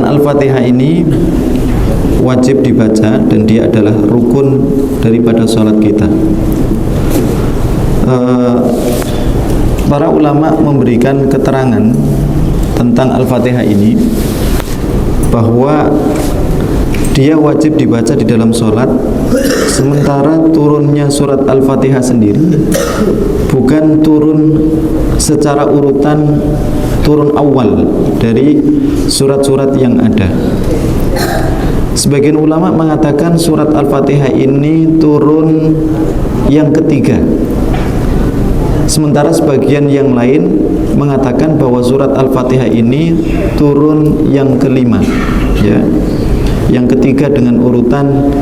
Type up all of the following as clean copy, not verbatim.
Bacaan Al-Fatihah ini wajib dibaca dan dia adalah rukun daripada sholat kita. Para ulama memberikan keterangan tentang Al-Fatihah ini bahwa dia wajib dibaca di dalam sholat, sementara turunnya surat Al-Fatihah sendiri bukan turun secara urutan, turun awal dari surat-surat yang ada. Sebagian ulama mengatakan surat Al-Fatihah ini turun yang ketiga, sementara sebagian yang lain mengatakan bahwa surat Al-Fatihah ini turun yang kelima, ya, yang ketiga dengan urutan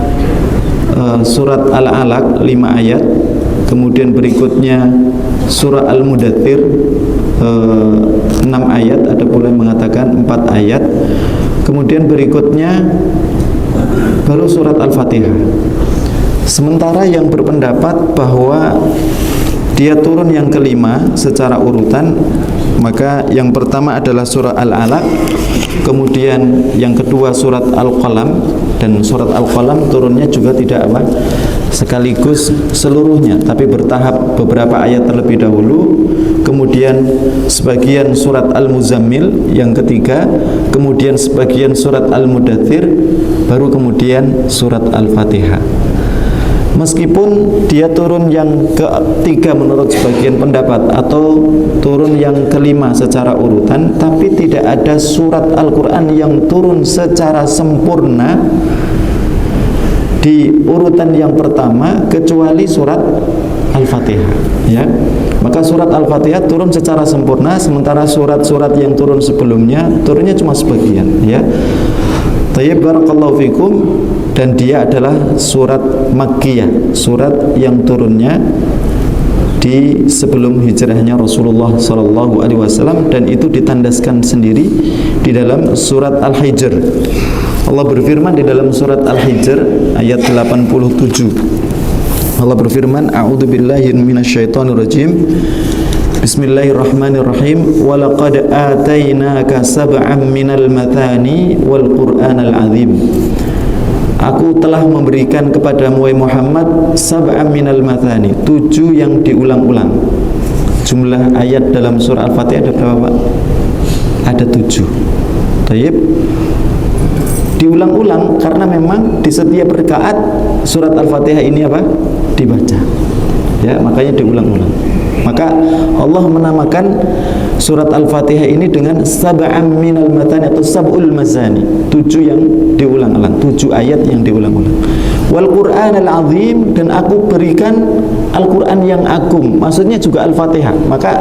surat Al-Alaq 5 ayat, kemudian berikutnya surah Al-Mudaththir 6 ayat, ada pula yang mengatakan 4 ayat, kemudian berikutnya baru surat Al-Fatihah. Sementara yang berpendapat bahwa dia turun yang kelima secara urutan, maka yang pertama adalah surah Al-Alaq, kemudian yang kedua surat Al-Qalam, dan surat Al-Qalam turunnya juga tidak sekaligus seluruhnya, tapi bertahap, beberapa ayat terlebih dahulu, kemudian sebagian surat Al-Muzammil yang ketiga, kemudian sebagian surat Al-Mudaththir, baru kemudian surat Al-Fatihah. Meskipun dia turun yang ketiga menurut sebagian pendapat atau turun yang kelima secara urutan, tapi tidak ada surat Al-Quran yang turun secara sempurna di urutan yang pertama kecuali surat Al-Fatihah, ya. Maka surat Al-Fatihah turun secara sempurna, sementara surat-surat yang turun sebelumnya turunnya cuma sebagian, ya. Tayyib, barakallahu fikum. Dan dia adalah surat Makkiyah, surat yang turunnya di sebelum hijrahnya Rasulullah sallallahu alaihi wasallam, dan itu ditandaskan sendiri di dalam surat Al-Hijr. Allah berfirman di dalam surat Al-Hijr ayat 87. Allah berfirman, a'udzubillahi minasyaitonirrajim. Bismillahirrahmanirrahim. Wa laqad atainaka sab'an minal mathani wal Qur'anal 'azim. Aku telah memberikan kepadamu Muhammad sab'an minal mathani, 7 yang diulang-ulang. Jumlah ayat dalam surah Al-Fatihah ada berapa, Pak? Ada 7. Tayyib. Diulang-ulang karena memang di setiap rakaat surat Al-Fatihah ini apa? Dibaca. Ya, makanya diulang-ulang. Maka Allah menamakan surat Al-Fatihah ini dengan sab'an minal mathani atau sab'ul mazani, 7 yang diulang-ulang, 7 ayat yang diulang-ulang. Wal Qur'anal 'azim, dan aku berikan Al-Qur'an yang agung, maksudnya juga Al-Fatihah. Maka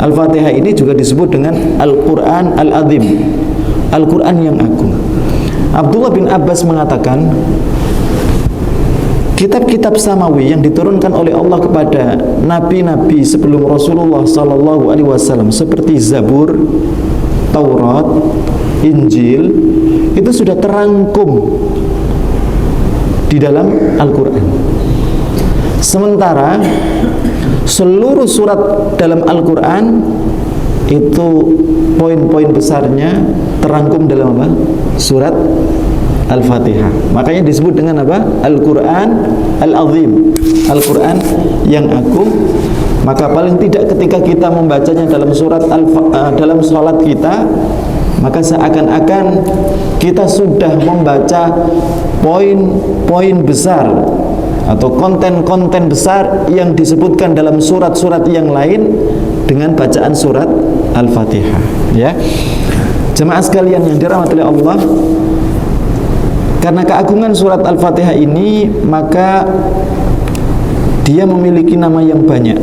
Al-Fatihah ini juga disebut dengan Al-Qur'an Al-'azim, Al-Qur'an yang agung. Abdullah bin Abbas mengatakan, kitab-kitab samawi yang diturunkan oleh Allah kepada nabi-nabi sebelum Rasulullah sallallahu alaihi wasallam seperti Zabur, Taurat, Injil, itu sudah terangkum di dalam Al-Qur'an. Sementara seluruh surat dalam Al-Qur'an itu poin-poin besarnya terangkum dalam apa? Surat Al-Fatihah. Makanya disebut dengan apa? Al-Quran Al-Azim, Al-Quran yang agung. Maka paling tidak ketika kita membacanya dalam surat dalam salat kita, maka seakan-akan kita sudah membaca poin-poin besar atau konten-konten besar yang disebutkan dalam surat-surat yang lain dengan bacaan surat Al-Fatihah, ya. Jemaah sekalian yang dirahmati oleh Allah, karena keagungan surat Al-Fatihah ini, maka dia memiliki nama yang banyak.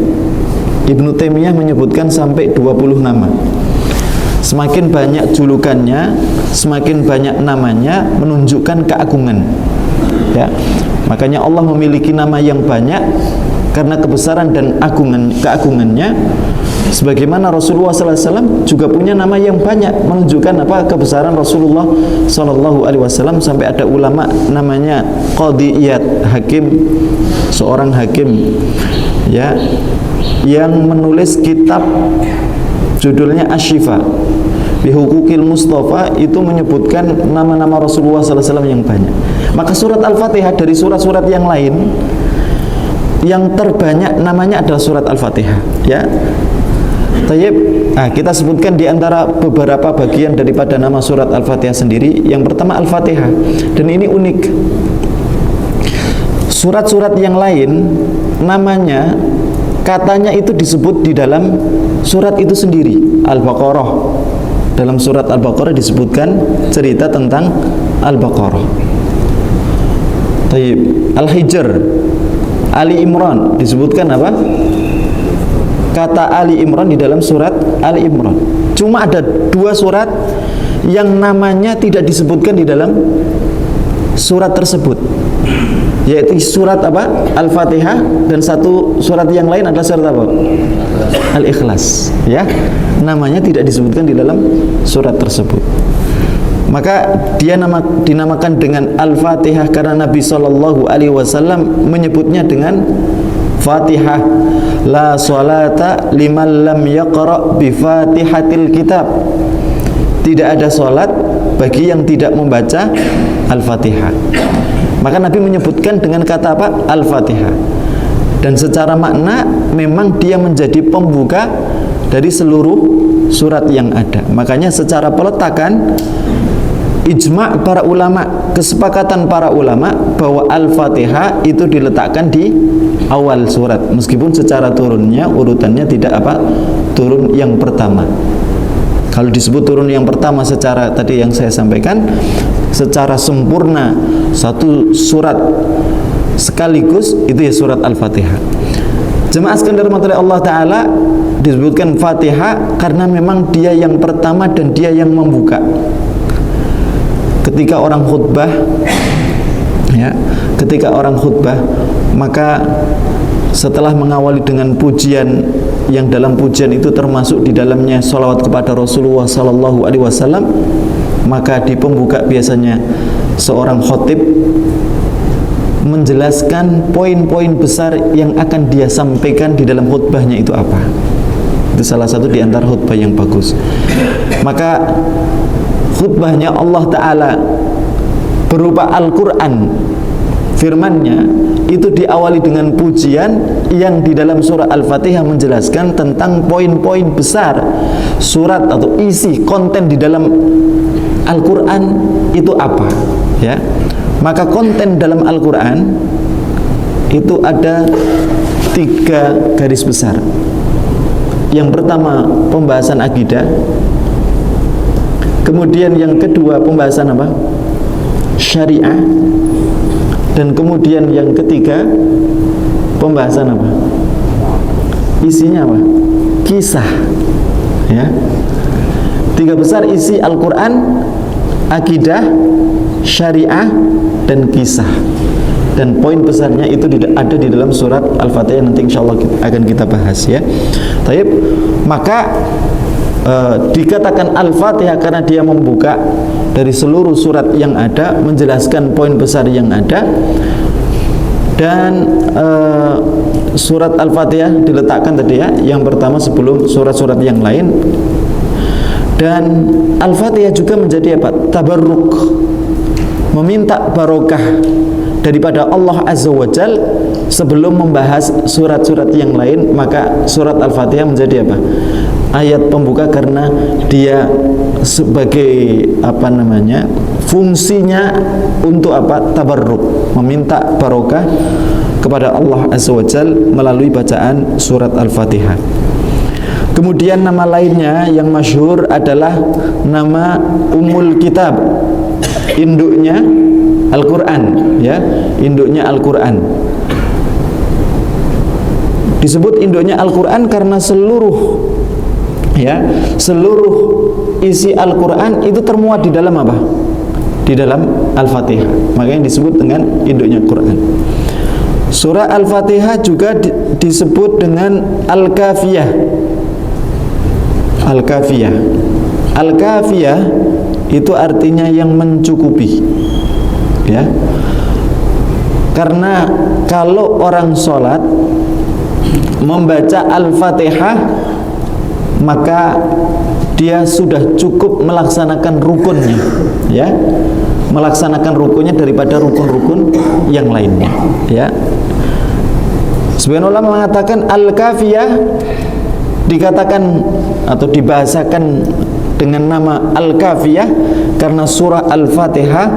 Ibnu Taimiyah menyebutkan sampai 20 nama. Semakin banyak julukannya, semakin banyak namanya, menunjukkan keagungan, ya. Makanya Allah memiliki nama yang banyak karena kebesaran dan keagungannya. Sebagaimana Rasulullah SAW juga punya nama yang banyak, menunjukkan apa? Kebesaran Rasulullah SAW. Sampai ada ulama namanya Qadhi Iyad, hakim, seorang hakim, ya, yang menulis kitab judulnya Asy-Syifa bi Huquqil Mustafa, itu menyebutkan nama-nama Rasulullah SAW yang banyak. Maka surat Al-Fatihah dari surat-surat yang lain yang terbanyak namanya adalah surat Al-Fatihah, ya. Tayyib. Nah, kita sebutkan di antara beberapa bagian daripada nama surat Al-Fatihah sendiri. Yang pertama Al-Fatihah, dan ini unik. Surat-surat yang lain namanya katanya itu disebut di dalam surat itu sendiri. Al-Baqarah, dalam surat Al-Baqarah disebutkan cerita tentang Al-Baqarah. Tayyib. Al-Hijr, Ali Imran disebutkan apa? Kata Ali Imran di dalam surat Ali Imran. Cuma ada 2 surat yang namanya tidak disebutkan di dalam surat tersebut, yaitu surat apa? Al-Fatihah, dan satu surat yang lain adalah surat apa? Al-Ikhlas, ya. Namanya tidak disebutkan di dalam surat tersebut. Maka dia dinamakan dengan Al-Fatihah karena Nabi SAW menyebutnya dengan Fatihah. La sholata liman lam yaqra' bi Fatihatil kitab. Tidak ada salat bagi yang tidak membaca Al-Fatihah. Maka Nabi menyebutkan dengan kata apa? Al-Fatihah. Dan secara makna memang dia menjadi pembuka dari seluruh surat yang ada. Makanya secara peletakan ijma' para ulama, kesepakatan para ulama bahwa Al-Fatihah itu diletakkan di awal surat, meskipun secara turunnya urutannya tidak apa? Turun yang pertama. Kalau disebut turun yang pertama secara tadi yang saya sampaikan, secara sempurna satu surat sekaligus itu ya surat Al-Fatihah. Jemaah sekalian dirahmati Allah Ta'ala, disebutkan Fatihah karena memang dia yang pertama dan dia yang membuka. Ketika orang khutbah, ya, ketika orang khutbah, maka setelah mengawali dengan pujian, yang dalam pujian itu termasuk di dalamnya salawat kepada Rasulullah Sallallahu Alaihi Wasallam, maka di pembuka biasanya seorang khotib menjelaskan poin-poin besar yang akan dia sampaikan di dalam khutbahnya itu apa. Itu salah satu di antara khutbah yang bagus. Maka khutbahnya Allah Ta'ala berupa Al-Quran, firmannya itu diawali dengan pujian yang di dalam surah Al-Fatihah menjelaskan tentang poin-poin besar surat atau isi konten di dalam Al-Quran itu apa, ya. Maka konten dalam Al-Quran itu ada 3 garis besar. Yang pertama pembahasan akidah, kemudian yang kedua pembahasan apa? Syariah, dan kemudian yang ketiga pembahasan apa? Isinya apa? Kisah, ya. 3 besar isi Al-Quran: akidah, syariah, dan kisah. Dan poin besarnya itu ada di dalam surat Al-Fatihah, nanti insyaallah akan kita bahas, ya. Taib. Maka dikatakan Al-Fatihah karena dia membuka dari seluruh surat yang ada, menjelaskan poin besar yang ada. Dan surat Al-Fatihah diletakkan tadi, ya, yang pertama sebelum surat-surat yang lain. Dan Al-Fatihah juga menjadi apa? Tabarruk, meminta barokah daripada Allah Azza wa Jal sebelum membahas surat-surat yang lain. Maka surat Al-Fatihah menjadi apa? Ayat pembuka karena dia sebagai apa namanya, fungsinya untuk apa? Tabarruk, meminta barokah kepada Allah Azza wa Jal melalui bacaan surat Al-Fatihah. Kemudian nama lainnya yang masyhur adalah nama Ummul Kitab, induknya Al-Quran, ya, induknya Al-Quran. Disebut induknya Al-Quran karena seluruh isi Al-Quran itu termuat di dalam apa? Di dalam Al-Fatihah. Makanya disebut dengan induknya Quran. Surah Al-Fatihah juga disebut dengan Al-Kafiyah. Al-Kafiyah. Al-Kafiyah itu artinya yang mencukupi, ya. Karena kalau orang sholat membaca Al-Fatihah, maka dia sudah cukup melaksanakan rukunnya, ya, melaksanakan rukunnya daripada rukun-rukun yang lainnya, ya. Sebagian ulama mengatakan al-kafiyah dikatakan atau dibahasakan dengan nama al-kafiyah karena surah Al-Fatihah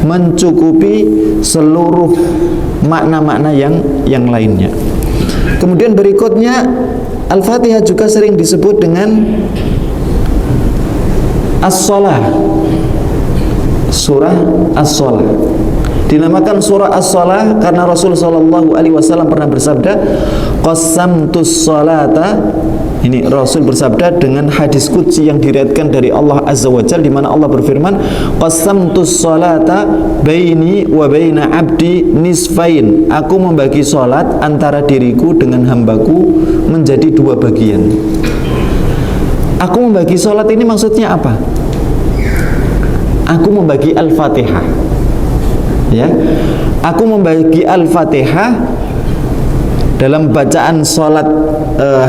mencukupi seluruh makna-makna yang lainnya. Kemudian berikutnya, Al-Fatihah juga sering disebut dengan As-Shalah, surah As-Shalah. Dinamakan surah As-Shalah karena Rasulullah SAW pernah bersabda, qasamtus sholata. Ini Rasul bersabda dengan hadis qudsi yang diriwayatkan dari Allah Azza wa Jalla, di mana Allah berfirman, qasamtus sholata baini wa baina abdi nisfain. Aku membagi salat antara diriku dengan hambaku menjadi dua bagian. Aku membagi salat ini maksudnya apa? Aku membagi Al-Fatihah, ya. Aku membagi Al-Fatihah dalam bacaan salat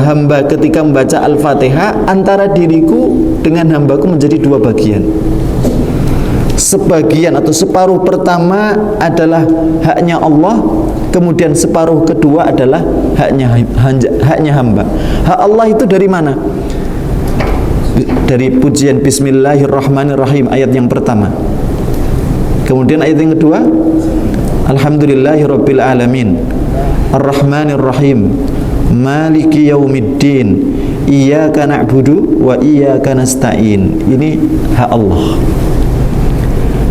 hamba ketika membaca Al-Fatihah antara diriku dengan hambaku menjadi dua bagian. Sebagian atau separuh pertama adalah haknya Allah, kemudian separuh kedua adalah haknya hamba. Hak Allah itu dari mana? Dari pujian Bismillahirrahmanirrahim ayat yang pertama. Kemudian ayat yang kedua, Alhamdulillahirabbil alamin, Ar-Rahmanir-Rahim, Maliki yaumiddin, Iyyaka na'budu wa iyyaka nasta'in. Ini hak Allah.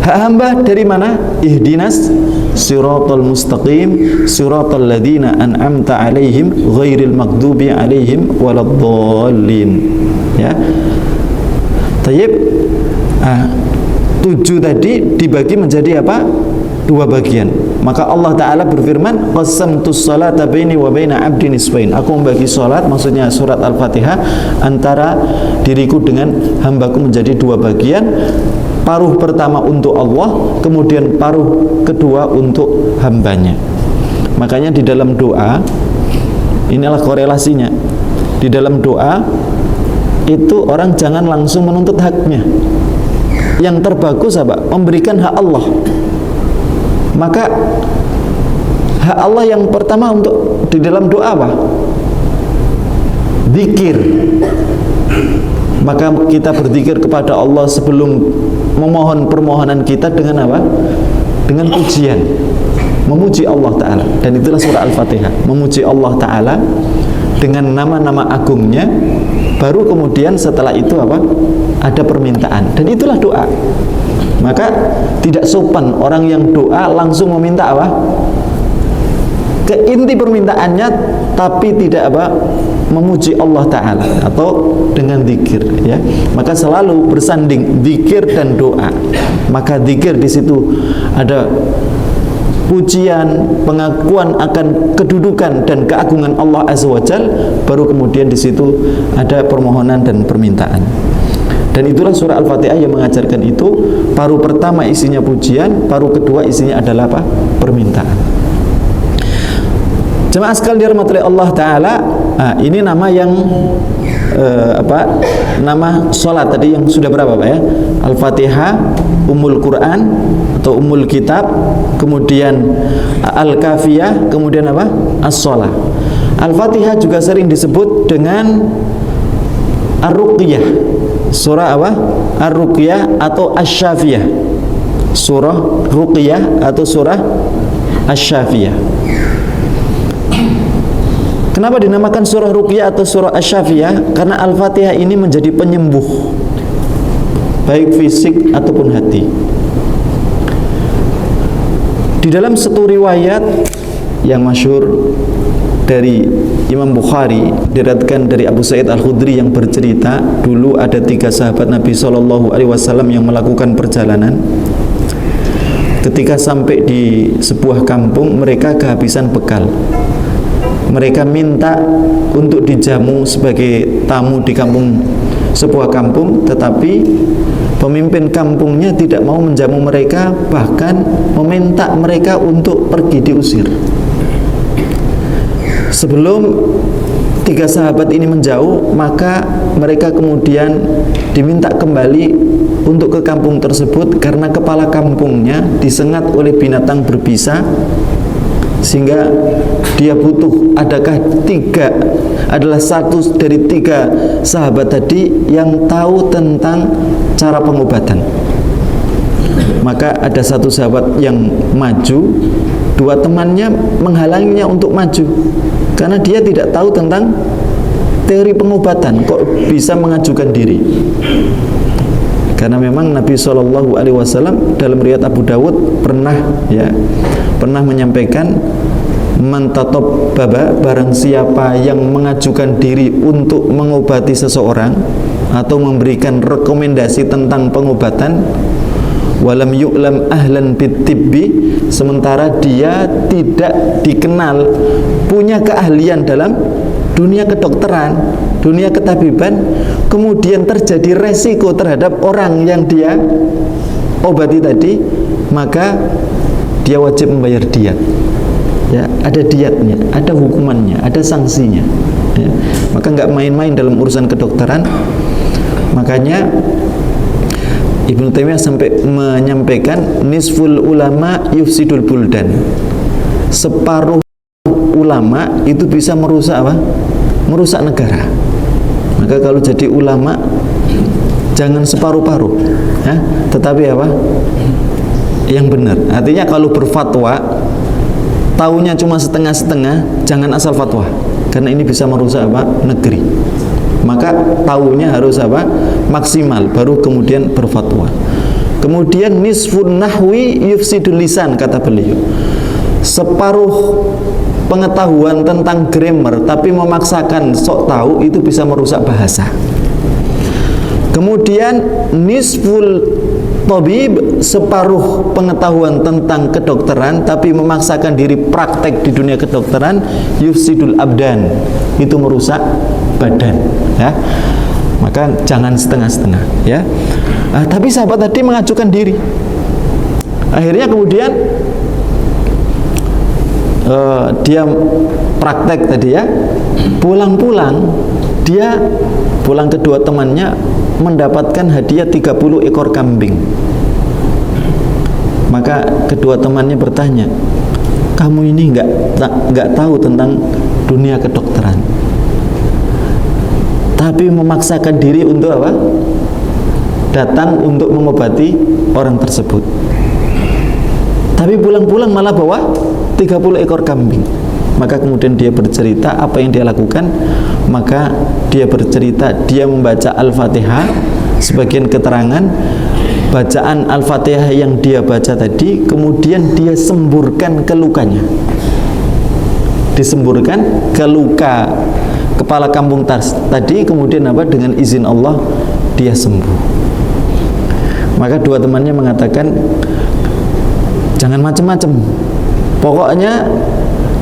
Hak hamba dari mana? Ihdinas siratal mustaqim, siratal ladzina an'amta 'alaihim ghairil maghdubi 'alaihim waladdallin. Ya. Tayyib. 7 tadi dibagi menjadi apa? 2 bagian. Maka Allah Ta'ala berfirman, qasamtus salata baini wa baina abdi nisfain. Aku membagi salat, maksudnya surat Al-Fatihah, antara diriku dengan hambaku menjadi 2 bagian. Paruh pertama untuk Allah, kemudian paruh kedua untuk hambanya. Makanya di dalam doa, inilah korelasinya. Di dalam doa itu orang jangan langsung menuntut haknya. Yang terbagus apa? Memberikan hak Allah. Maka hak Allah yang pertama untuk di dalam doa apa? Zikir. Maka kita berzikir kepada Allah sebelum memohon permohonan kita dengan apa? Dengan pujian, memuji Allah Ta'ala. Dan itulah surah Al-Fatihah, memuji Allah Ta'ala dengan nama-nama agungnya. Baru kemudian setelah itu apa? Ada permintaan. Dan itulah doa. Maka tidak sopan orang yang doa langsung meminta apa? Ke inti permintaannya, tapi tidak apa? Memuji Allah Ta'ala atau dengan zikir, ya. Maka selalu bersanding zikir dan doa. Maka zikir di situ ada pujian, pengakuan akan kedudukan dan keagungan Allah Azza wa Jalla, baru kemudian di situ ada permohonan dan permintaan. Dan itulah surah Al-Fatihah yang mengajarkan itu. Paruh pertama isinya pujian, paruh kedua isinya adalah apa? Permintaan. Jemaah sekalian dirahmati Allah Ta'ala, ini nama yang nama salat tadi yang sudah berapa Pak ya? Al-Fatihah, Ummul Quran atau Ummul Kitab, kemudian Al-Kafiyah, kemudian apa? As-Shalah. Al-Fatihah juga sering disebut dengan Ar-Ruqyah. Surah apa? Ar-Ruqyah atau Asy-Syafiyah. Surah Ruqyah atau surah Asy-Syafiyah. Kenapa dinamakan surah Ruqyah atau surah Asy-Syafiyah? Karena Al-Fatihah ini menjadi penyembuh baik fisik ataupun hati. Di dalam satu riwayat yang masyhur dari Imam Bukhari, diriwayatkan dari Abu Sa'id Al-Khudri yang bercerita, dulu ada 3 sahabat Nabi SAW yang melakukan perjalanan. Ketika sampai di sebuah kampung, mereka kehabisan bekal. Mereka minta untuk dijamu sebagai tamu di sebuah kampung, tetapi pemimpin kampungnya tidak mau menjamu mereka, bahkan meminta mereka untuk pergi diusir. Sebelum ketiga sahabat ini menjauh, maka mereka kemudian diminta kembali untuk ke kampung tersebut karena kepala kampungnya disengat oleh binatang berbisa, sehingga dia butuh. Adalah satu dari tiga sahabat tadi yang tahu tentang cara pengobatan. Maka ada satu sahabat yang maju, dua temannya menghalanginya untuk maju karena dia tidak tahu tentang teori pengobatan, kok bisa mengajukan diri. Karena memang Nabi SAW dalam riwayat Abu Dawud pernah menyampaikan, man tatop baba, barang siapa yang mengajukan diri untuk mengobati seseorang atau memberikan rekomendasi tentang pengobatan, walam yu'lam ahlan bitibbi, sementara dia tidak dikenal punya keahlian dalam dunia kedokteran, dunia ketabiban, kemudian terjadi resiko terhadap orang yang dia obati tadi, maka dia wajib membayar diat. Ya, ada diatnya, ada hukumannya, ada sanksinya. Ya, maka nggak main-main dalam urusan kedokteran. Makanya Ibnu Taimiyah sampai menyampaikan nisful ulama yufsidul buldan. Separuh ulama itu bisa merusak apa? Merusak negara. Maka kalau jadi ulama jangan separuh-paruh, ya, tetapi apa? Yang benar. Artinya kalau berfatwa taunya cuma setengah-setengah, jangan asal fatwa. Karena ini bisa merusak apa? Negeri. Maka taunya harus apa? Maksimal, baru kemudian berfatwa. Kemudian nisfun nahwi yufsidul lisan, kata beliau. Separuh pengetahuan tentang grammar tapi memaksakan sok tahu, itu bisa merusak bahasa. Kemudian nisful tabib, separuh pengetahuan tentang kedokteran tapi memaksakan diri praktek di dunia kedokteran, yufsidul abdan, itu merusak badan, ya. Maka jangan setengah-setengah, ya. Tapi sahabat tadi mengajukan diri. Akhirnya kemudian dia praktek tadi, ya. Pulang-pulang kedua temannya mendapatkan hadiah 30 ekor kambing. Maka kedua temannya bertanya, kamu ini nggak tahu tentang dunia kedokteran, tapi memaksakan diri untuk apa? Datang untuk mengobati orang tersebut. Tapi pulang-pulang malah bawa 30 ekor kambing. Maka kemudian dia bercerita apa yang dia lakukan. Maka dia bercerita, dia membaca Al-Fatihah. Sebagian keterangan, bacaan Al-Fatihah yang dia baca tadi kemudian dia semburkan ke lukanya. Disemburkan ke luka kepala kampung tadi, kemudian apa? Dengan izin Allah dia sembuh. Maka dua temannya mengatakan, jangan macam-macam, pokoknya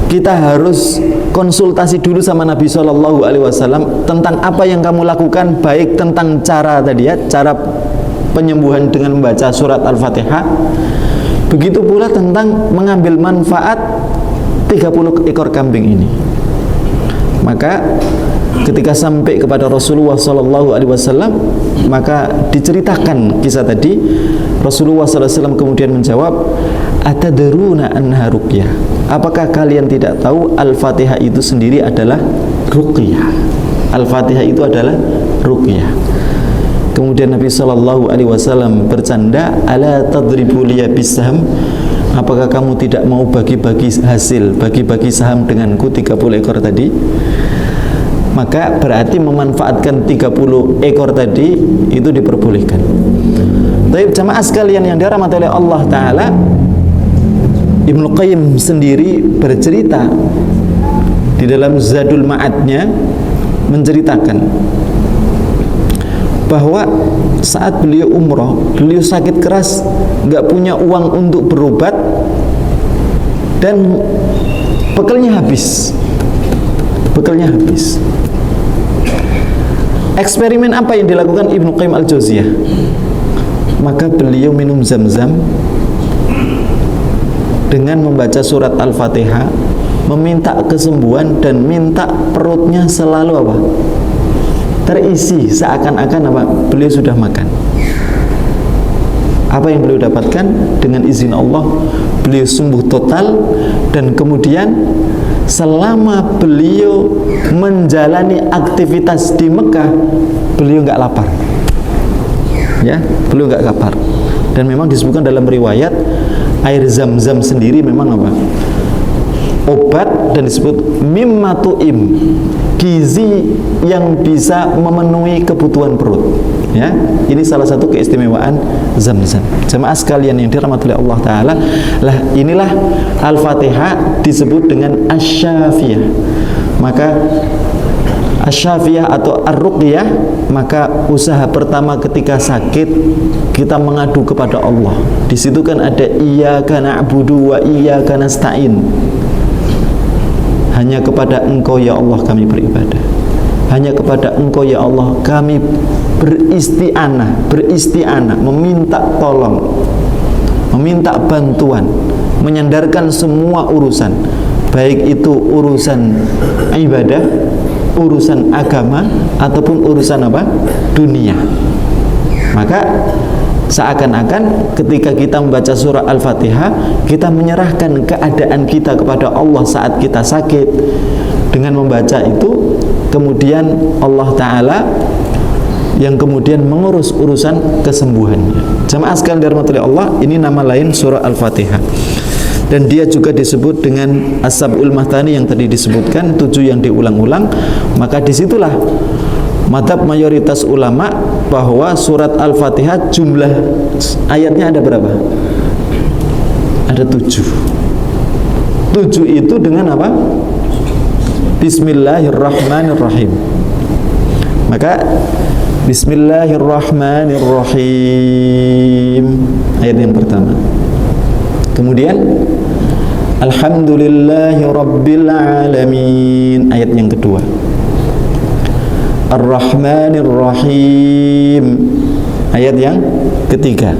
kita harus konsultasi dulu sama Nabi SAW tentang apa yang kamu lakukan, baik tentang cara tadi, ya, cara penyembuhan dengan membaca surat Al-Fatihah, begitu pula tentang mengambil manfaat 30 ekor kambing ini. Maka ketika sampai kepada Rasulullah SAW, maka diceritakan kisah tadi. Rasulullah SAW kemudian menjawab, atadruna anha ruqyah, apakah kalian tidak tahu Al-Fatihah itu sendiri adalah ruqyah? Al-Fatihah itu adalah ruqyah. Kemudian Nabi SAW bercanda, ala tadribu liya bisaham, apakah kamu tidak mau bagi-bagi hasil, bagi-bagi saham denganku 30 ekor tadi? Maka berarti memanfaatkan 30 ekor tadi itu diperbolehkan. Tapi jamaah sekalian yang dirahmati oleh Allah Ta'ala, Ibnu Qayyim sendiri bercerita di dalam Zadul Ma'adnya, menceritakan bahwa saat beliau umroh, beliau sakit keras, nggak punya uang untuk berobat, dan bekalnya habis. Eksperimen apa yang dilakukan Ibnu Qayyim Al-Jauziyah? Maka beliau minum zam-zam dengan membaca surat Al-Fatihah meminta kesembuhan dan minta perutnya selalu apa? Terisi, seakan-akan apa? Beliau sudah makan. Apa yang beliau dapatkan? Dengan izin Allah beliau sembuh total, dan kemudian selama beliau menjalani aktivitas di Mekah beliau nggak lapar, ya, beliau nggak lapar. Dan memang disebutkan dalam riwayat air zam-zam sendiri memang apa? Obat, dan disebut mimma tu'im, gizi yang bisa memenuhi kebutuhan perut, ya. Ini salah satu keistimewaan zam-zam. Jemaah sekalian yang dirahmati Allah Ta'ala, lah inilah Al-Fatihah disebut dengan Asy-Syafiyah. Maka Asy-Syafiyah atau Ar-Ruqyah, maka usaha pertama ketika sakit kita mengadu kepada Allah. Di situ kan ada iyyaka na'budu wa iyyaka nasta'in. Hanya kepada Engkau ya Allah kami beribadah. Hanya kepada Engkau ya Allah kami beristi'anah, meminta tolong, meminta bantuan, menyandarkan semua urusan, baik itu urusan ibadah, urusan agama, ataupun urusan apa? Dunia. Maka seakan-akan ketika kita membaca surah Al-Fatihah, kita menyerahkan keadaan kita kepada Allah saat kita sakit. Dengan membaca itu, kemudian Allah Ta'ala yang kemudian mengurus urusan kesembuhannya. Jamaah sekalian dirahmati Allah, ini nama lain surah Al-Fatihah. Dan dia juga disebut dengan As-Sab'ul Mathani yang tadi disebutkan, 7 yang diulang-ulang. Maka disitulah madhab mayoritas ulama bahwa surat Al-Fatihah jumlah ayatnya ada berapa? Ada 7. 7 itu dengan apa? Bismillahirrahmanirrahim. Maka Bismillahirrahmanirrahim ayat yang pertama. Kemudian Alhamdulillahi Rabbil Alamin ayat yang kedua. Ar-Rahmanir Rahim ayat yang ketiga.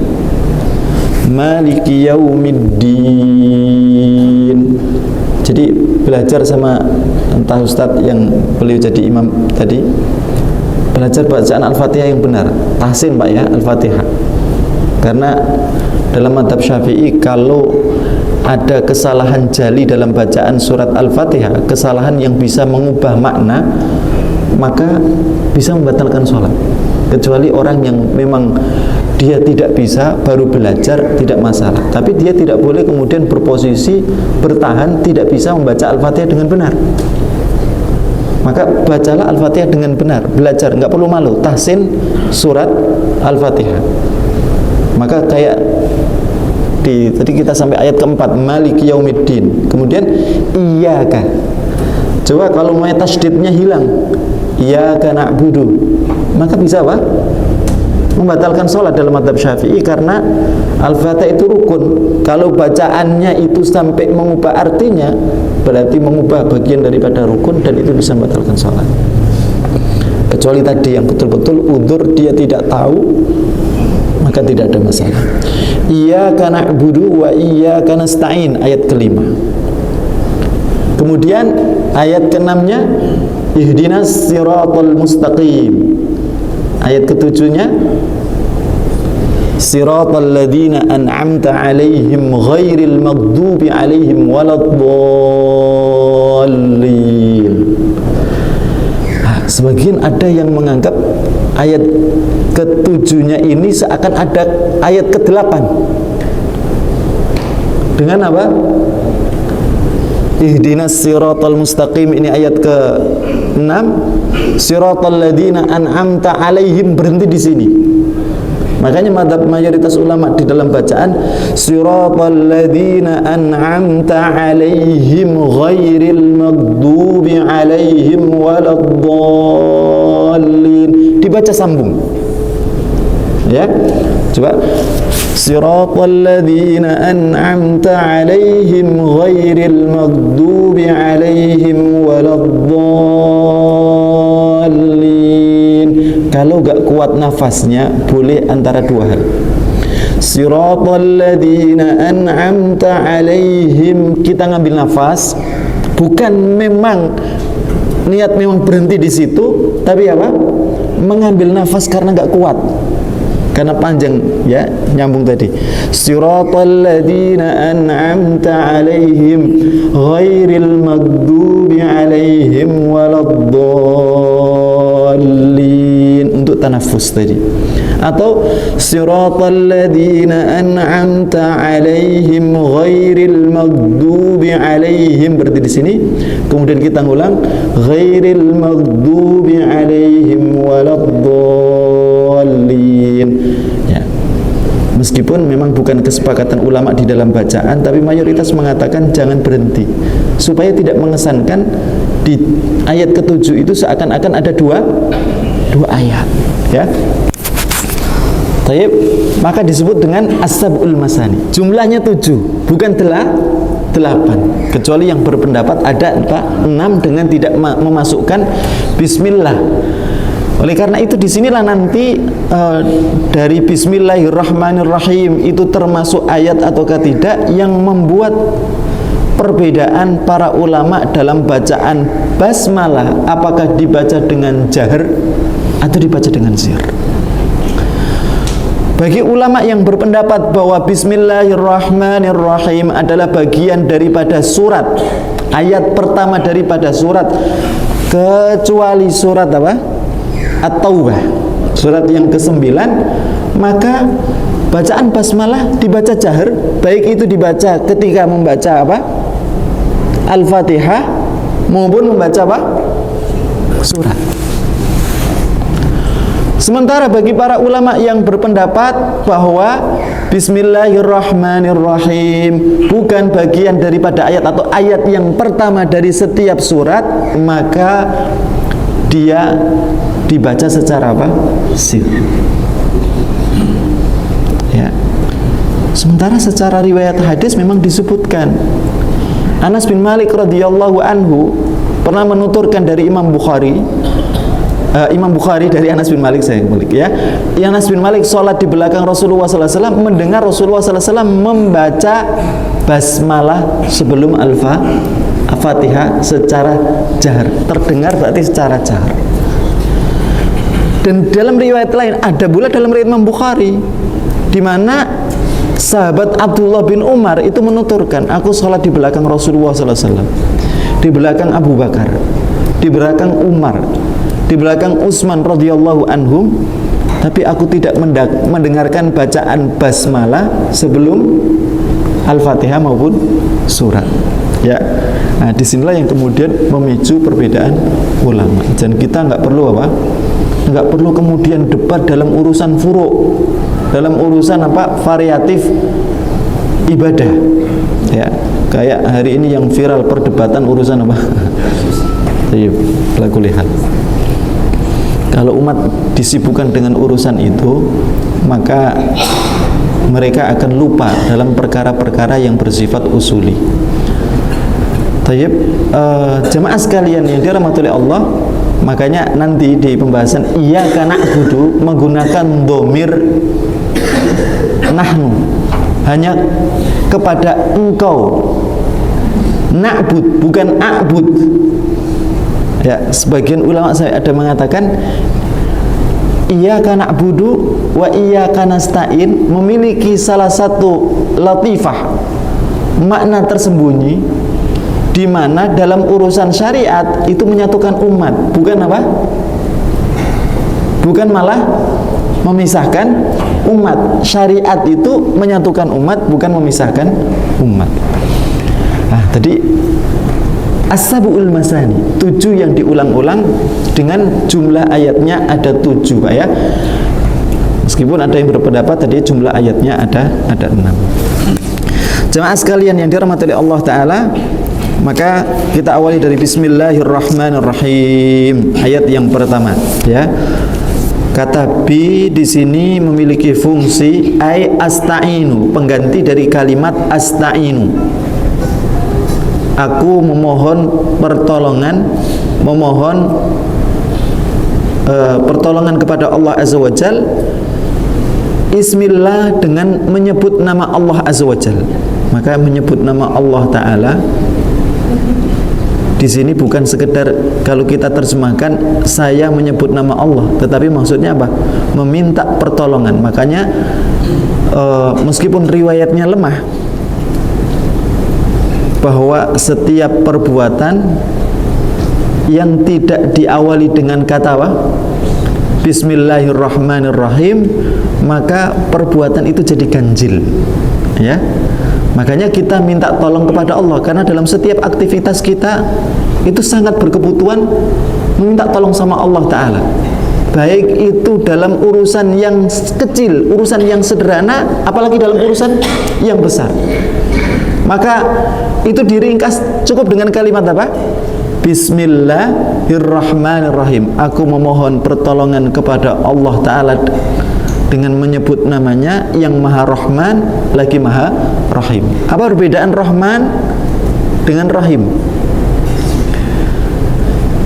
Maliki Yaumiddin. Jadi belajar sama entah Ustadz yang beliau jadi imam tadi, belajar bacaan Al-Fatihah yang benar, tahsin Pak ya Al-Fatihah. Karena dalam mazhab Syafi'i kalau ada kesalahan jali dalam bacaan surat Al-Fatihah, kesalahan yang bisa mengubah makna, maka bisa membatalkan sholat. Kecuali orang yang memang dia tidak bisa, baru belajar, tidak masalah. Tapi dia tidak boleh kemudian berposisi bertahan, tidak bisa membaca Al-Fatihah dengan benar. Maka bacalah Al-Fatihah dengan benar, belajar, nggak perlu malu, tahsin surat Al-Fatihah. Maka kayak tadi kita sampai ayat keempat, Maliki Yaumiddin. Kemudian iyyaka. Coba kalau mau tasydidnya hilang, iyyaka na'budu, maka bisa apa? Membatalkan sholat dalam mazhab Syafi'i, karena Al-Fatihah itu rukun. Kalau bacaannya itu sampai mengubah artinya, berarti mengubah bagian daripada rukun, dan itu bisa membatalkan sholat. Kecuali tadi yang betul-betul udzur, dia tidak tahu, maka tidak ada masalah. Iyyaka na'budu wa iyyaka nasta'in ayat kelima. Kemudian ayat keenamnya ihdinas siratal mustaqim. Ayat ketujuhnya siratal ladzina an'amta 'alaihim ghairil maghdubi 'alaihim waladdallin. Sebagian ada yang menganggap ayat ketujuhnya ini seakan ada ayat ke-8. Dengan apa? Ihdinas siratal mustaqim, ini ayat ke-6. Siratal ladzina an'amta 'alaihim, berhenti di sini. Makanya mazhab mayoritas ulama di dalam bacaan siratal ladzina an'amta 'alaihim ghairil maghdubi 'alaihim waladdallin, dibaca sambung. Ya, coba siratal ladzina an'amta 'alaihim ghairil maghdubi 'alaihim waladdallin. Kalau gak kuat nafasnya, boleh antara dua hal. Siratal ladzina an'amta 'alaihim, kita ngambil nafas, Bukan memang niat memang berhenti di situ, tapi apa? Mengambil nafas karena nggak kuat. Karena panjang ya, nyambung tadi. Siratal ladzina an'amta 'alaihim ghairil maghdubi 'alaihim waladdallin, untuk tanafus tadi. Atau siratal ladzina an'amta 'alaihim ghairil maghdubi 'alaihim, berarti di sini. Kemudian kita ngulang ghairil maghdubi 'alaihim waladdallin. Ya. Meskipun memang bukan kesepakatan ulama di dalam bacaan, tapi mayoritas mengatakan jangan berhenti, supaya tidak mengesankan di ayat ke-7 itu seakan-akan ada dua ayat, ya. Taib, maka disebut dengan as-sab'ul masani. Jumlahnya 7, bukan 8. Kecuali yang berpendapat ada 6 dengan tidak memasukkan bismillah. Oleh karena itu disinilah nanti dari bismillahirrahmanirrahim itu termasuk ayat ataukah tidak yang membuat perbedaan para ulama dalam bacaan basmalah, apakah dibaca dengan jahar atau dibaca dengan sir. Bagi ulama yang berpendapat bahwa bismillahirrahmanirrahim adalah bagian daripada surat, ayat pertama daripada surat, kecuali surat apa? At-Taubah, surat yang ke-9, maka bacaan basmalah dibaca jahar, baik itu dibaca ketika membaca apa? Al-Fatihah maupun membaca apa? Surat. Sementara bagi para ulama yang berpendapat bahwa bismillahirrahmanirrahim bukan bagian daripada ayat atau ayat yang pertama dari setiap surat, maka dia dibaca secara apa? Sir. Ya. Sementara secara riwayat hadis memang disebutkan, Anas bin Malik radhiyallahu anhu pernah menuturkan dari Imam Bukhari dari Anas bin Malik, Anas bin Malik sholat di belakang Rasulullah SAW, mendengar Rasulullah SAW membaca basmalah sebelum Al-Fatihah secara jahar, terdengar berarti secara jahar. Dan dalam riwayat lain, ada pula dalam riwayat Imam Bukhari, di mana sahabat Abdullah bin Umar itu menuturkan, aku sholat di belakang Rasulullah SAW, di belakang Abu Bakar, di belakang Umar, di belakang Utsman radhiyallahu anhum, tapi aku tidak mendengarkan bacaan basmalah sebelum Al-Fatihah maupun surat. Ya, nah disinilah yang kemudian memicu perbedaan ulama. Dan kita nggak perlu apa? Nggak perlu kemudian debat dalam urusan furu', dalam urusan apa? Variatif ibadah. Ya, kayak hari ini yang viral perdebatan urusan apa? Iya, laku lihat. Kalau umat disibukkan dengan urusan itu, maka mereka akan lupa dalam perkara-perkara yang bersifat usuli. Tayyib, jemaah sekalian yang dirahmati oleh Allah, makanya nanti di pembahasan iyyaka na'budu menggunakan dhamir nahnu, hanya kepada engkau. Na'bud bukan a'bud. Ya, sebagian ulama saya ada mengatakan iyyaka na'budu wa iyyaka nasta'in memiliki salah satu latifah, makna tersembunyi, di mana dalam urusan syariat itu menyatukan umat, bukan apa? Bukan malah memisahkan umat. Syariat itu menyatukan umat, bukan memisahkan umat. Nah, tadi as-sab'ul masani, 7 yang diulang-ulang dengan jumlah ayatnya ada 7, Pak ya. Meskipun ada yang berpendapat tadi jumlah ayatnya ada 6. Jemaah sekalian yang dirahmati oleh Allah Ta'ala, maka kita awali dari bismillahirrahmanirrahim, ayat yang pertama ya. Kata bi di sini memiliki fungsi ai asta'inu, pengganti dari kalimat asta'inu. Aku memohon pertolongan, pertolongan kepada Allah Azza wa Jal. Bismillah dengan menyebut nama Allah Azza wa Jal. Maka menyebut nama Allah Ta'ala Di sini bukan sekedar kalau kita terjemahkan saya menyebut nama Allah, tetapi maksudnya apa? Meminta pertolongan. Makanya meskipun riwayatnya lemah, bahwa setiap perbuatan yang tidak diawali dengan kata apa? Bismillahirrahmanirrahim, maka perbuatan itu jadi ganjil, ya. Makanya kita minta tolong kepada Allah, karena dalam setiap aktivitas kita itu sangat berkebutuhan meminta tolong sama Allah Ta'ala. Baik itu dalam urusan yang kecil, urusan yang sederhana, apalagi dalam urusan yang besar. Maka itu diringkas cukup dengan kalimat apa? Bismillahirrahmanirrahim. Aku memohon pertolongan kepada Allah Ta'ala dengan menyebut namanya yang Maha Rahman lagi Maha Rahim. Apa perbedaan Rahman dengan Rahim?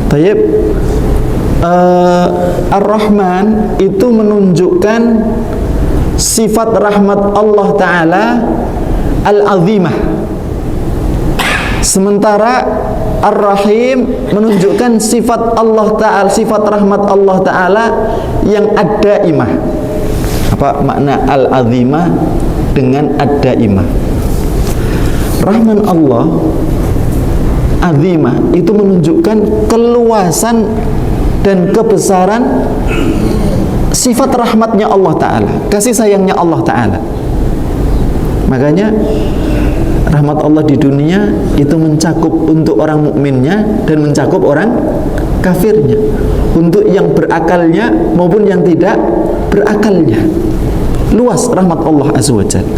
Tayyib, Ar-Rahman itu menunjukkan sifat rahmat Allah Ta'ala Al-Azimah, sementara Ar-Rahim menunjukkan sifat Allah Ta'ala, sifat rahmat Allah Ta'ala yang ad-daimah. Apa makna al-azimah dengan ad-daimah? Rahman Allah azimah itu menunjukkan keluasan dan kebesaran sifat rahmatnya Allah Ta'ala, kasih sayangnya Allah Ta'ala. Makanya rahmat Allah di dunia itu mencakup untuk orang mukminnya dan mencakup orang kafirnya, untuk yang berakalnya maupun yang tidak berakalnya. Luas rahmat Allah Azza wa Jalla.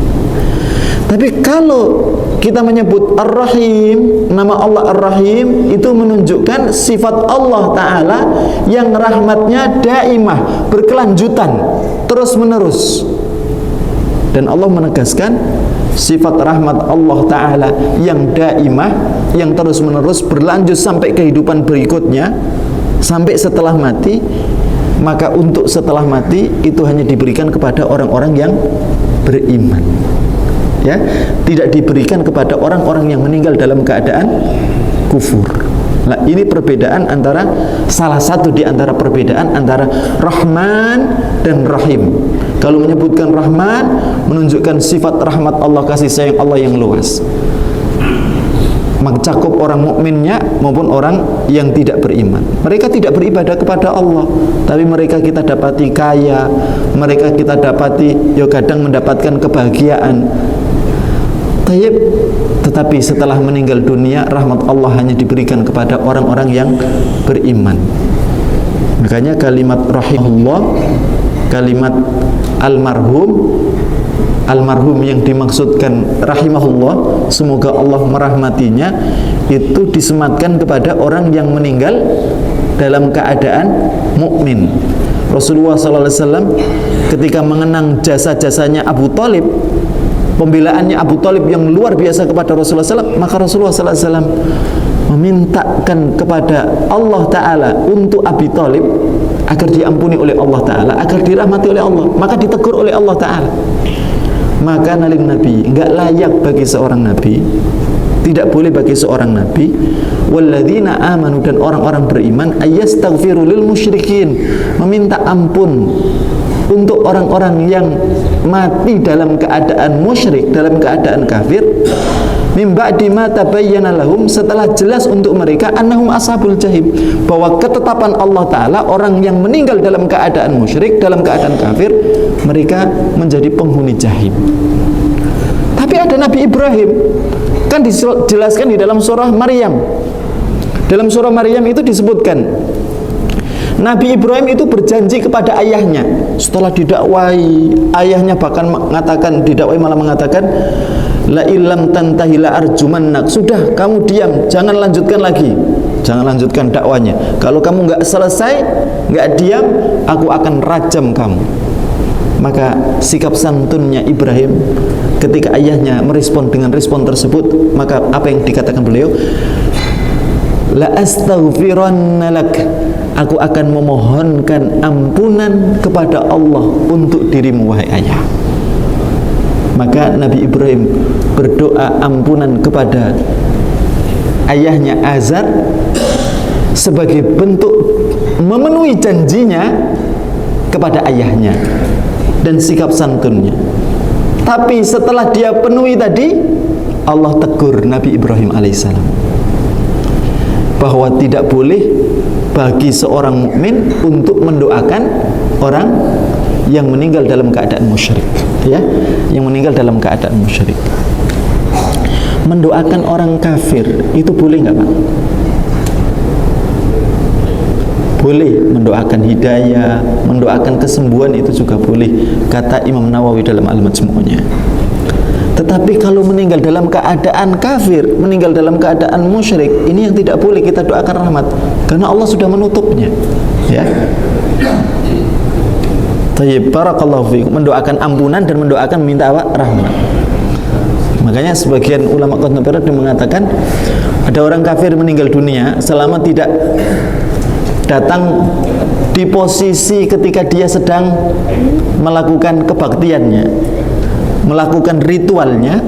Tapi kalau kita menyebut Ar-Rahim, nama Allah Ar-Rahim itu menunjukkan sifat Allah Ta'ala yang rahmatnya daimah, berkelanjutan, terus menerus. Dan Allah menegaskan sifat rahmat Allah Ta'ala yang daimah, yang terus menerus berlanjut sampai kehidupan berikutnya, sampai setelah mati. Maka untuk setelah mati itu hanya diberikan kepada orang-orang yang beriman, ya, tidak diberikan kepada orang-orang yang meninggal dalam keadaan kufur. Nah, ini perbedaan antara, salah satu di antara perbedaan antara Rahman dan Rahim. Kalau menyebutkan Rahman menunjukkan sifat rahmat Allah, kasih sayang Allah yang luas, mencakup orang mukminnya maupun orang yang tidak beriman. Mereka tidak beribadah kepada Allah, tapi mereka kita dapati kaya, mereka kita dapati ya kadang mendapatkan kebahagiaan. Tetapi setelah meninggal dunia, rahmat Allah hanya diberikan kepada orang-orang yang beriman. Makanya kalimat rahimahullah, kalimat almarhum yang dimaksudkan rahimahullah, semoga Allah merahmatinya, itu disematkan kepada orang yang meninggal dalam keadaan mukmin. Rasulullah SAW ketika mengenang jasa-jasanya Abu Thalib, pembelaannya Abu Thalib yang luar biasa kepada Rasulullah SAW, maka Rasulullah SAW memintakan kepada Allah Ta'ala untuk Abi Thalib agar diampuni oleh Allah Ta'ala, agar dirahmati oleh Allah, maka ditegur oleh Allah Ta'ala. Maka nalin Nabi, enggak layak bagi seorang Nabi, tidak boleh bagi seorang Nabi, walladzina amanu, dan orang-orang beriman, ayastaghfiru lil musyrikin, meminta ampun untuk orang-orang yang mati dalam keadaan musyrik, dalam keadaan kafir, mim ba'di ma tabayyana lahum, setelah jelas untuk mereka annahum ashabul jahim, bahwa ketetapan Allah Ta'ala orang yang meninggal dalam keadaan musyrik, dalam keadaan kafir, mereka menjadi penghuni jahim. Tapi ada Nabi Ibrahim, kan dijelaskan di dalam surah Maryam. Dalam surah Maryam itu disebutkan Nabi Ibrahim itu berjanji kepada ayahnya setelah didakwai. Ayahnya bahkan mengatakan, didakwai malah mengatakan, la illam tantahi la arjumannak, sudah kamu diam, jangan lanjutkan lagi, jangan lanjutkan dakwanya. Kalau kamu nggak selesai, nggak diam, aku akan rajam kamu. Maka sikap santunnya Ibrahim ketika ayahnya merespon dengan respon tersebut, maka apa yang dikatakan beliau, la astaghfiranna lak, aku akan memohonkan ampunan kepada Allah untuk dirimu wahai ayah. Maka Nabi Ibrahim berdoa ampunan kepada ayahnya Azar sebagai bentuk memenuhi janjinya kepada ayahnya dan sikap santunnya. Tapi setelah dia penuhi tadi, Allah tegur Nabi Ibrahim alaihissalam bahwa tidak boleh bagi seorang mukmin untuk mendoakan orang yang meninggal dalam keadaan musyrik, ya, yang meninggal dalam keadaan musyrik. Mendoakan orang kafir itu boleh nggak, Pak? Boleh. Mendoakan hidayah, mendoakan kesembuhan itu juga boleh, kata Imam Nawawi dalam Al-Majmu'nya. Tetapi kalau meninggal dalam keadaan kafir, meninggal dalam keadaan musyrik, ini yang tidak boleh kita doakan rahmat, karena Allah sudah menutupnya, ya. Tayyib, barakallahu fiikum. Mendoakan ampunan dan mendoakan minta apa? Rahmat. Makanya sebagian ulama kontemporer mengatakan ada orang kafir meninggal dunia selama tidak datang di posisi ketika dia sedang melakukan kebaktiannya, melakukan ritualnya,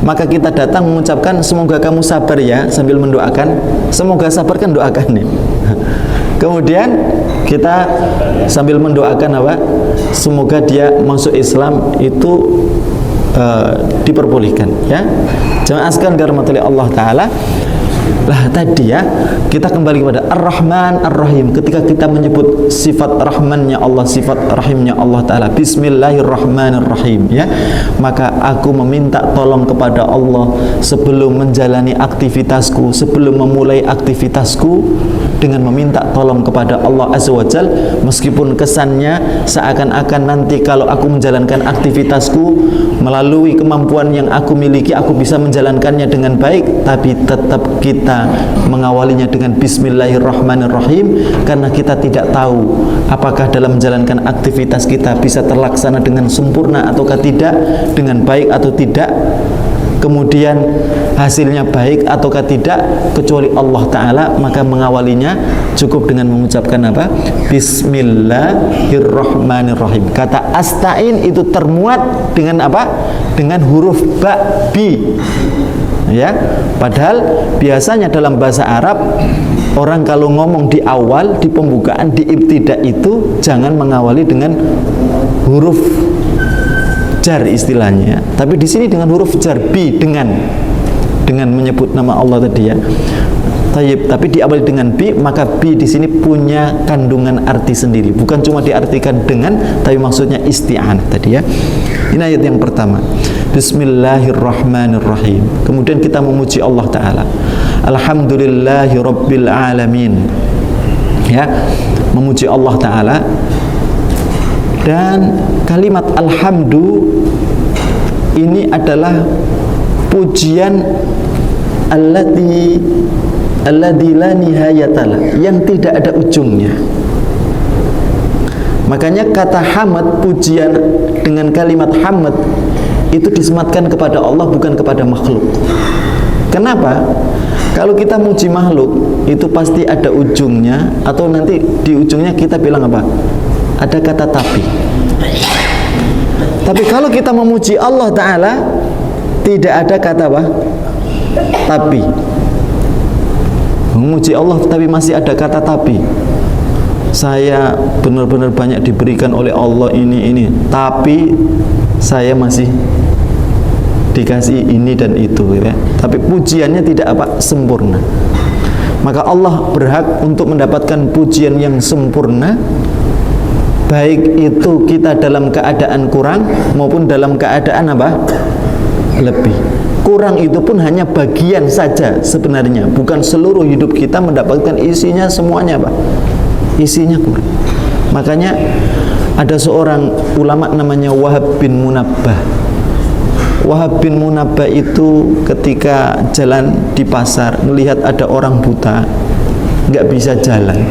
maka kita datang mengucapkan semoga kamu sabar ya, sambil mendoakan semoga sabar, kan doakan ya. Kemudian kita sambil mendoakan apa? Semoga dia masuk Islam, itu diperbolehkan, ya. Jamaah sekalian dirahmati Allah Ta'ala. Lah tadi ya, kita kembali kepada Ar-Rahman Ar-Rahim. Ketika kita menyebut sifat Rahmannya Allah, sifat Rahimnya Allah Ta'ala, Bismillahirrahmanirrahim, ya, maka aku meminta tolong kepada Allah sebelum menjalani aktivitasku, sebelum memulai aktivitasku, dengan meminta tolong kepada Allah Azza wa Jal, meskipun kesannya seakan-akan nanti kalau aku menjalankan aktivitasku melalui kemampuan yang aku miliki, aku bisa menjalankannya dengan baik, tapi tetap kita mengawalinya dengan Bismillahirrahmanirrahim, karena kita tidak tahu apakah dalam menjalankan aktivitas kita bisa terlaksana dengan sempurna ataukah tidak, dengan baik atau tidak, kemudian hasilnya baik ataukah tidak, kecuali Allah Ta'ala. Maka mengawalinya cukup dengan mengucapkan apa? Bismillahirrahmanirrahim. Kata asta'in itu termuat dengan apa? Dengan huruf ba, bi, ya. Padahal biasanya dalam bahasa Arab orang kalau ngomong di awal, di pembukaan, di ibtida itu jangan mengawali dengan huruf jar istilahnya, tapi di sini dengan huruf jar, bi, dengan menyebut nama Allah tadi, ya. Tayyib, tapi diawali dengan bi, maka bi di sini punya kandungan arti sendiri, bukan cuma diartikan dengan, tapi maksudnya isti'anah tadi, ya. Ini ayat yang pertama, Bismillahirrahmanirrahim. Kemudian kita memuji Allah Ta'ala, Alhamdulillahi Rabbil Alamin, ya, memuji Allah Ta'ala. Dan kalimat alhamdu ini adalah pujian alladzi la nihayatalah, yang tidak ada ujungnya. Makanya kata hamad, pujian dengan kalimat hamad itu disematkan kepada Allah, bukan kepada makhluk. Kenapa? Kalau kita muji makhluk itu pasti ada ujungnya, atau nanti di ujungnya kita bilang apa? Ada kata tapi. Tapi kalau kita memuji Allah Ta'ala, tidak ada kata apa? Tapi. Memuji Allah tapi masih ada kata tapi. Saya benar-benar banyak diberikan oleh Allah ini, tapi saya masih dikasih ini dan itu, ya. Tapi pujiannya tidak apa? Sempurna. Maka Allah berhak untuk mendapatkan pujian yang sempurna, baik itu kita dalam keadaan kurang maupun dalam keadaan apa? Lebih. Kurang itu pun hanya bagian saja sebenarnya, bukan seluruh hidup kita mendapatkan isinya semuanya, Pak. Isinya kurang. Makanya ada seorang ulama namanya Wahab bin Munabbah. Wahab bin Munabbah itu ketika jalan di pasar melihat ada orang buta, nggak bisa jalan,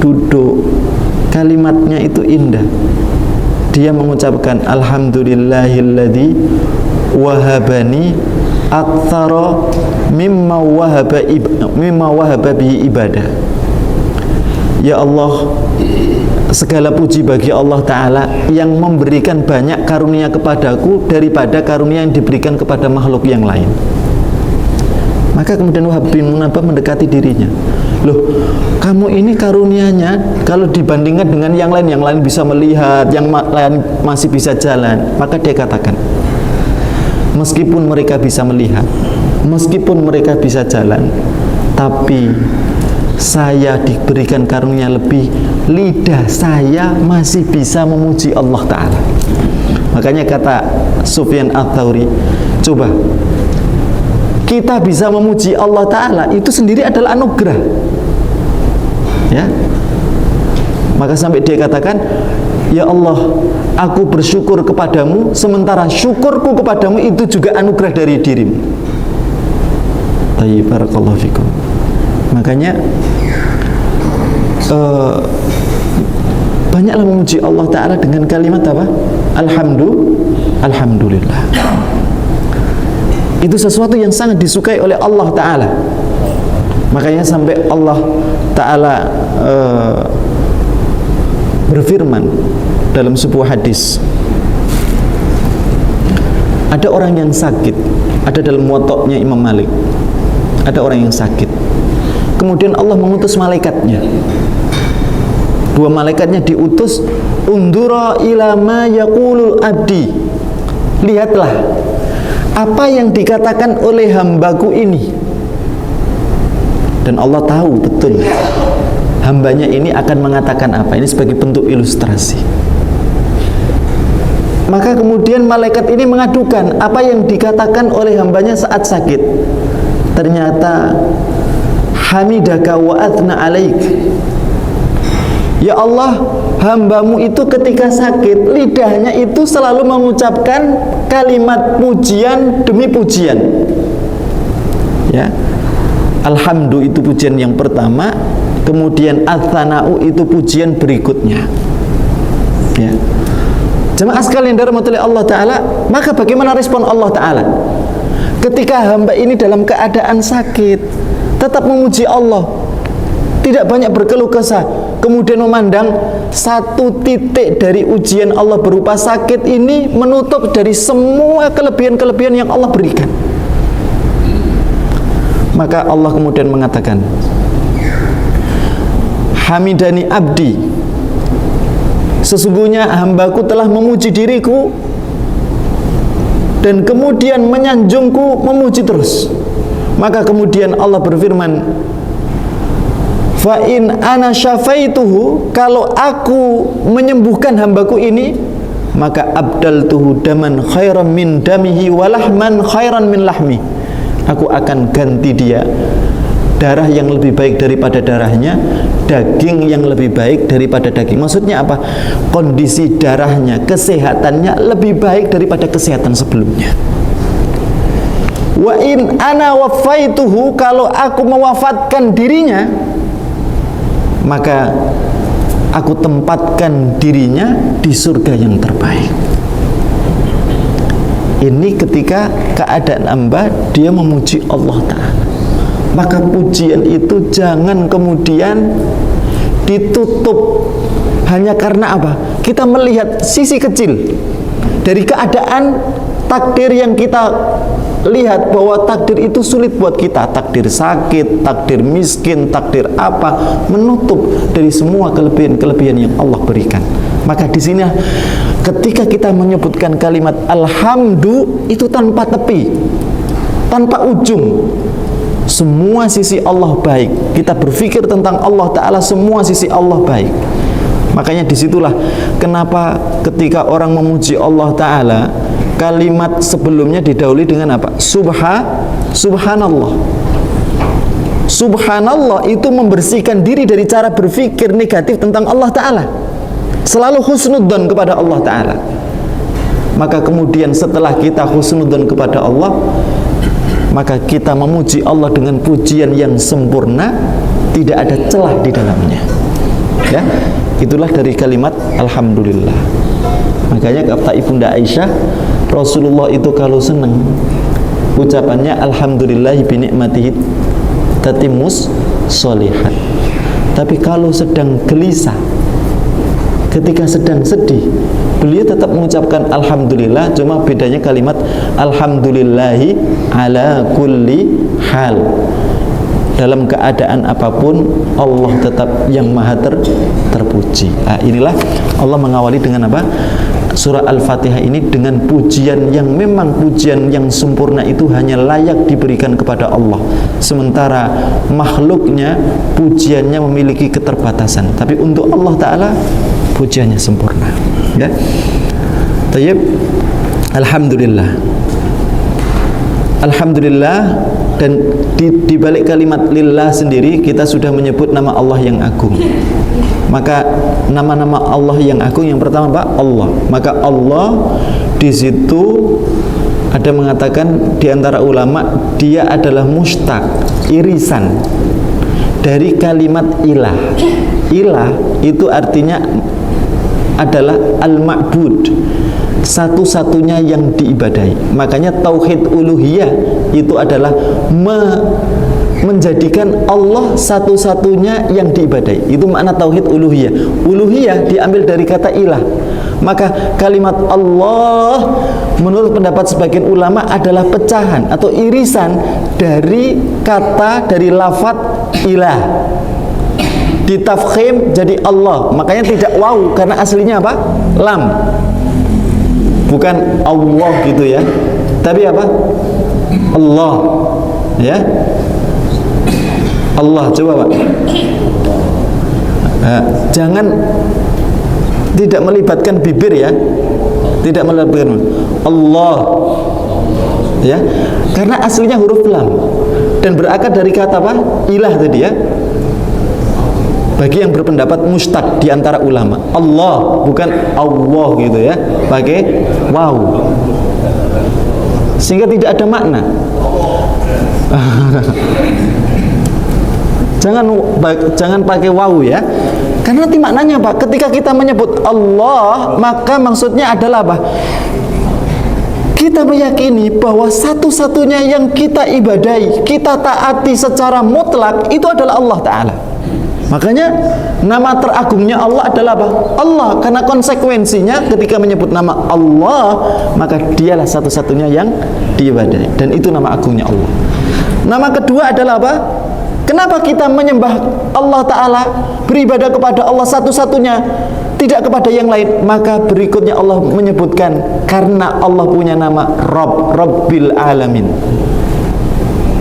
duduk. Kalimatnya itu indah. Dia mengucapkan Alhamdulillahilladzi wahabani aktsara mimma wahaba bihi ibadah. Ya Allah, segala puji bagi Allah Ta'ala yang memberikan banyak karunia kepadaku daripada karunia yang diberikan kepada makhluk yang lain. Maka kemudian Wahab bin Munabbah mendekati dirinya. Loh, kamu ini karunianya kalau dibandingkan dengan yang lain bisa melihat, yang lain masih bisa jalan. Maka dia katakan, meskipun mereka bisa melihat, meskipun mereka bisa jalan, tapi saya diberikan karunia lebih, lidah saya masih bisa memuji Allah Ta'ala. Makanya kata Sufyan Ats-Tsauri, coba kita bisa memuji Allah Ta'ala, itu sendiri adalah anugerah, ya. Maka sampai dia katakan, ya Allah, aku bersyukur kepadamu, sementara syukurku kepadamu itu juga anugerah dari dirimu. Tayyib, barakallahu fikum. Makanya banyaklah memuji Allah Ta'ala dengan kalimat apa? Alhamdulillah. Itu sesuatu yang sangat disukai oleh Allah Ta'ala. Makanya sampai Allah Ta'ala berfirman dalam sebuah hadis, ada orang yang sakit, ada dalam muwatta'nya Imam Malik, ada orang yang sakit, kemudian Allah mengutus malaikatnya. Dua malaikatnya diutus, undura ila ma yaqulul abdi, lihatlah apa yang dikatakan oleh hambaku ini. Dan Allah tahu betul hambanya ini akan mengatakan apa. Ini sebagai bentuk ilustrasi. Maka kemudian malaikat ini mengadukan apa yang dikatakan oleh hambanya saat sakit. Ternyata hamidaka wa athna alaik, ya Allah, hambamu itu ketika sakit, lidahnya itu selalu mengucapkan kalimat pujian demi pujian, ya. Alhamdu itu pujian yang pertama, kemudian ats-tsana'u itu pujian berikutnya, ya. Jemaah sekalian dirahmati Allah Ta'ala, maka bagaimana respon Allah Ta'ala ketika hamba ini dalam keadaan sakit tetap memuji Allah, tidak banyak berkeluh kesah, kemudian memandang satu titik dari ujian Allah berupa sakit ini menutup dari semua kelebihan-kelebihan yang Allah berikan. Maka Allah kemudian mengatakan, hamidani abdi, sesungguhnya hambaku telah memuji diriku dan kemudian menyanjungku, memuji terus. Maka kemudian Allah berfirman, fa in ana syafaituhu, kalau aku menyembuhkan hambaku ini, maka abdaltuhu daman khairan min damihi walahman khairan min lahmi, aku akan ganti dia darah yang lebih baik daripada darahnya, daging yang lebih baik daripada daging. Maksudnya apa? Kondisi darahnya, kesehatannya lebih baik daripada kesehatan sebelumnya. Wa in ana wafaituhu, kalau aku mewafatkan dirinya, maka aku tempatkan dirinya di surga yang terbaik. Ini ketika keadaan hamba dia memuji Allah Ta'ala. Maka pujian itu jangan kemudian ditutup hanya karena apa? Kita melihat sisi kecil dari keadaan takdir yang kita lihat, bahwa takdir itu sulit buat kita, takdir sakit, takdir miskin, takdir apa, menutup dari semua kelebihan-kelebihan yang Allah berikan. Maka di sini ketika kita menyebutkan kalimat alhamdu itu tanpa tepi, tanpa ujung, semua sisi Allah baik. Kita berpikir tentang Allah Ta'ala, semua sisi Allah baik. Makanya disitulah kenapa ketika orang memuji Allah Ta'ala, kalimat sebelumnya didahului dengan apa? Subhanallah. Subhanallah itu membersihkan diri dari cara berpikir negatif tentang Allah Ta'ala. Selalu husnudzon kepada Allah Ta'ala. Maka kemudian setelah kita husnudzon kepada Allah, maka kita memuji Allah dengan pujian yang sempurna, tidak ada celah di dalamnya, ya. Itulah dari kalimat alhamdulillah. Makanya kata Ibunda Aisyah, Rasulullah itu kalau senang ucapannya alhamdulillah bi ni'matihi tatimmus sholihat. Tapi kalau sedang gelisah ketika sedang sedih, beliau tetap mengucapkan alhamdulillah, cuma bedanya kalimat alhamdulillahi ala kulli hal. Dalam keadaan apapun Allah tetap yang maha terpuji. Nah, inilah Allah mengawali dengan apa? Surah Al-Fatihah ini dengan pujian yang memang pujian yang sempurna itu hanya layak diberikan kepada Allah. Sementara makhluknya pujiannya memiliki keterbatasan. Tapi untuk Allah Ta'ala pujiannya sempurna. Ya. Tayyib. Alhamdulillah. Alhamdulillah. Dan di balik kalimat lillah sendiri kita sudah menyebut nama Allah yang agung. Maka nama-nama Allah yang agung yang pertama Pak, Allah. Maka Allah di situ ada mengatakan di antara ulama dia adalah mustaq, irisan dari kalimat ilah. Ilah itu artinya adalah al-ma'bud, satu-satunya yang diibadahi. Makanya tauhid uluhiyah itu adalah menjadikan Allah satu-satunya yang diibadahi. Itu makna tauhid uluhiyah. Uluhiyah diambil dari kata ilah. Maka kalimat Allah menurut pendapat sebagian ulama adalah pecahan atau irisan dari kata, dari lafaz ilah, ditafkhim jadi Allah. Makanya tidak waw, karena aslinya apa? Lam. Bukan Allah gitu ya, tapi apa? Allah, ya. Allah, coba Pak. Jangan tidak melibatkan bibir ya, tidak melibatkan Allah, ya, karena aslinya huruf lam dan berakar dari kata apa? Ilah tadi ya. Bagi yang berpendapat mustaq di antara ulama, Allah bukan Allah gitu ya, pakai waw, sehingga tidak ada makna. Jangan pakai waw ya, karena nanti maknanya apa? Ketika kita menyebut Allah, maka maksudnya adalah apa? Kita meyakini bahwa satu-satunya yang kita ibadahi, kita taati secara mutlak itu adalah Allah Ta'ala. Makanya nama teragungnya Allah adalah apa? Allah, karena konsekuensinya ketika menyebut nama Allah, maka dialah satu-satunya yang diibadahi, dan itu nama agungnya Allah. Nama kedua adalah apa? Kenapa kita menyembah Allah Ta'ala, beribadah kepada Allah satu-satunya, tidak kepada yang lain? Maka berikutnya Allah menyebutkan karena Allah punya nama Rabb, Rabbil Alamin.